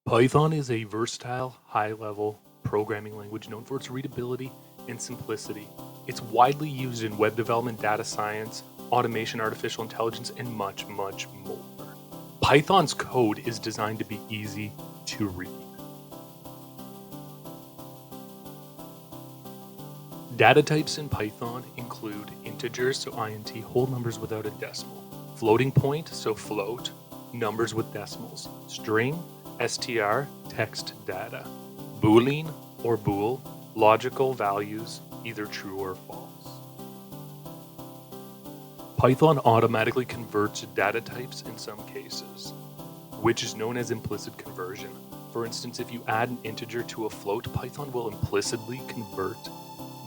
Python is a versatile, high-level programming language known for its readability and simplicity. It's widely used in web development, data science, automation, artificial intelligence, and much, much more. Python's code is designed to be easy to read. Data types in Python include integers, so int, whole numbers without a decimal, floating point, so float, numbers with decimals, string, str, text data, boolean or bool, logical values, either true or false. Python automatically converts data types in some cases, which is known as implicit conversion. For instance, if you add an integer to a float, Python will implicitly convert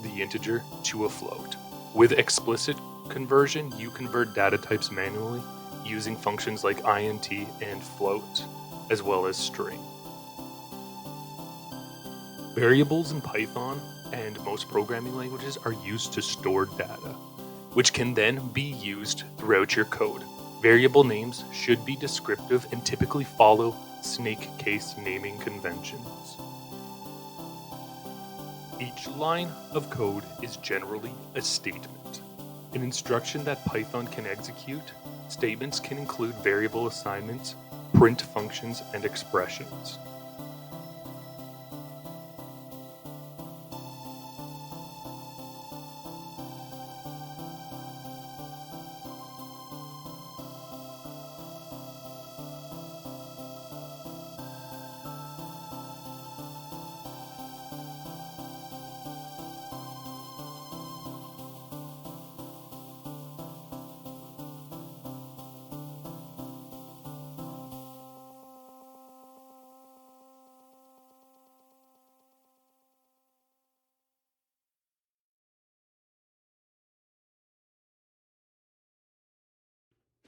the integer to a float. With explicit conversion, you convert data types manually using functions like int and float, as well as string. Variables in Python and most programming languages are used to store data, which can then be used throughout your code. Variable names should be descriptive and typically follow snake case naming conventions. Each line of code is generally a statement, an instruction that Python can execute. Statements can include variable assignments, print functions, and expressions.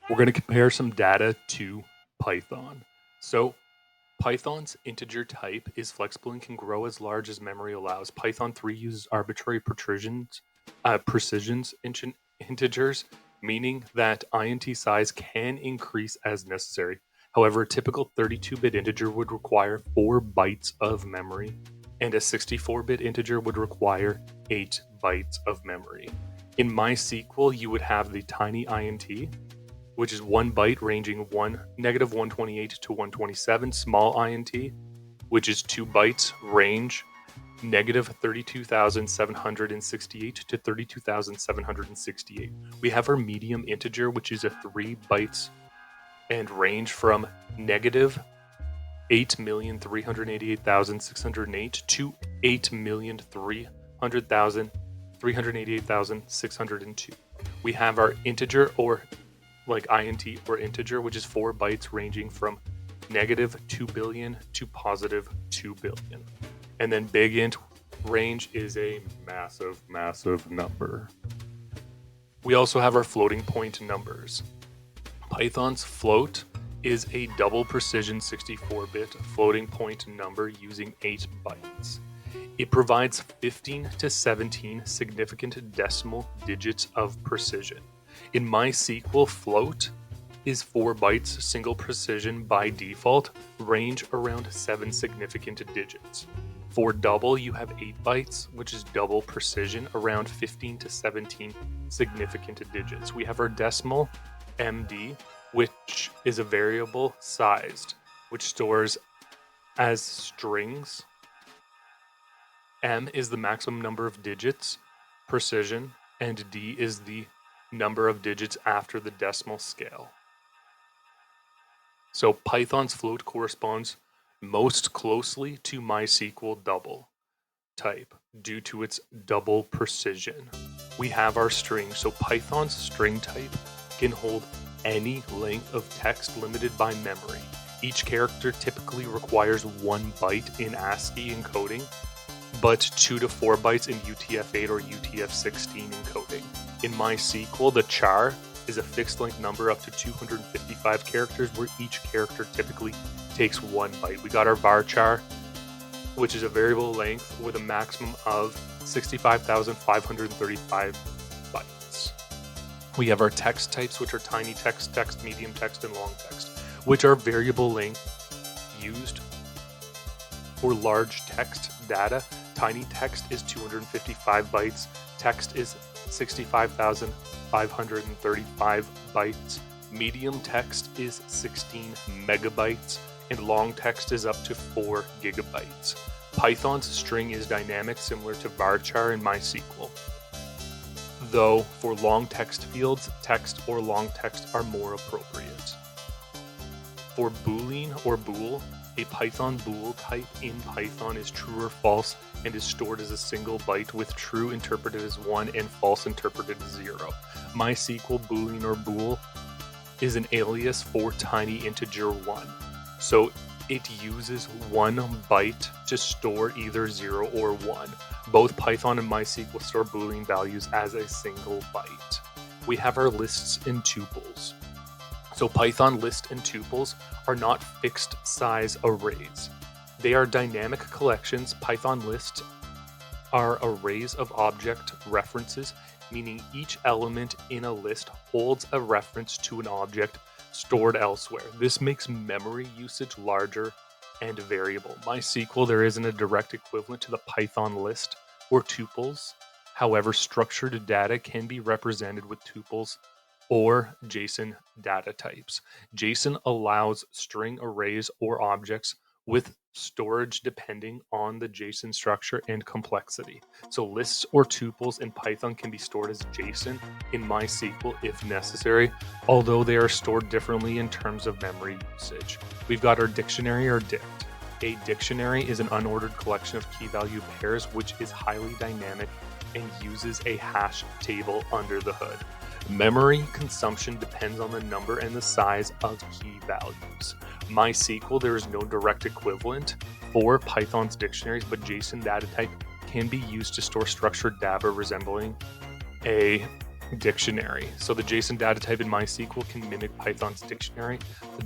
We're going to compare some data to Python. So Python's integer type is flexible and can grow as large as memory allows. Python 3 uses arbitrary precisions integers, meaning that int size can increase as necessary. However, a typical 32-bit integer would require 4 bytes of memory, and a 64-bit integer would require 8 bytes of memory. In MySQL, you would have the tiny int, which is 1 byte ranging -128 to 127, small int, which is 2 bytes, range -32,768 to 32,768. We have our medium integer, which is a 3 bytes and range from -8,388,608 to 8,388,602. We have our integer, or like int or integer, which is 4 bytes ranging from -2 billion to +2 billion. And then big int range is a massive, massive number. We also have our floating point numbers. Python's float is a double precision 64-bit floating point number using 8 bytes. It provides 15 to 17 significant decimal digits of precision. In MySQL, float is 4 bytes, single precision by default, range around 7 significant digits. For double, you have 8 bytes, which is double precision, around 15 to 17 significant digits. We have our decimal, MD, which is a variable sized, which stores as strings. M is the maximum number of digits, precision, and D is the number of digits after the decimal scale. So Python's float corresponds most closely to MySQL double type due to its double precision. We have our string. So Python's string type can hold any length of text limited by memory. Each character typically requires 1 byte in ASCII encoding, but 2 to 4 bytes in UTF-8 or UTF-16 encoding. In MySQL, the char is a fixed length number up to 255 characters, where each character typically takes 1 byte. We got our varchar, which is a variable length with a maximum of 65,535 bytes. We have our text types, which are tiny text, text, medium text, and long text, which are variable length used For large text data, tiny text is 255 bytes, text is 65,535 bytes, medium text is 16 megabytes, and long text is up to 4 gigabytes. Python's string is dynamic, similar to varchar in MySQL. Though for long text fields, text or long text are more appropriate. For Boolean or bool, a Python bool type in Python is true or false and is stored as a single byte, with true interpreted as 1 and false interpreted as 0. MySQL Boolean or bool is an alias for tiny integer 1. So it uses 1 byte to store either 0 or 1. Both Python and MySQL store Boolean values as a single byte. We have our lists and tuples. So Python list and tuples are not fixed size arrays. They are dynamic collections. Python lists are arrays of object references, meaning each element in a list holds a reference to an object stored elsewhere. This makes memory usage larger and variable. MySQL, there isn't a direct equivalent to the Python list or tuples. However, structured data can be represented with tuples or JSON data types. JSON allows string arrays or objects with storage depending on the JSON structure and complexity. So lists or tuples in Python can be stored as JSON in MySQL if necessary, although they are stored differently in terms of memory usage. We've got our dictionary or dict. A dictionary is an unordered collection of key value pairs which is highly dynamic and uses a hash table under the hood. Memory consumption depends on the number and the size of key values. MySQL, there is no direct equivalent for Python's dictionaries, but JSON data type can be used to store structured data resembling a dictionary. So the JSON data type in MySQL can mimic Python's dictionary,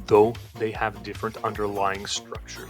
though they have different underlying structure.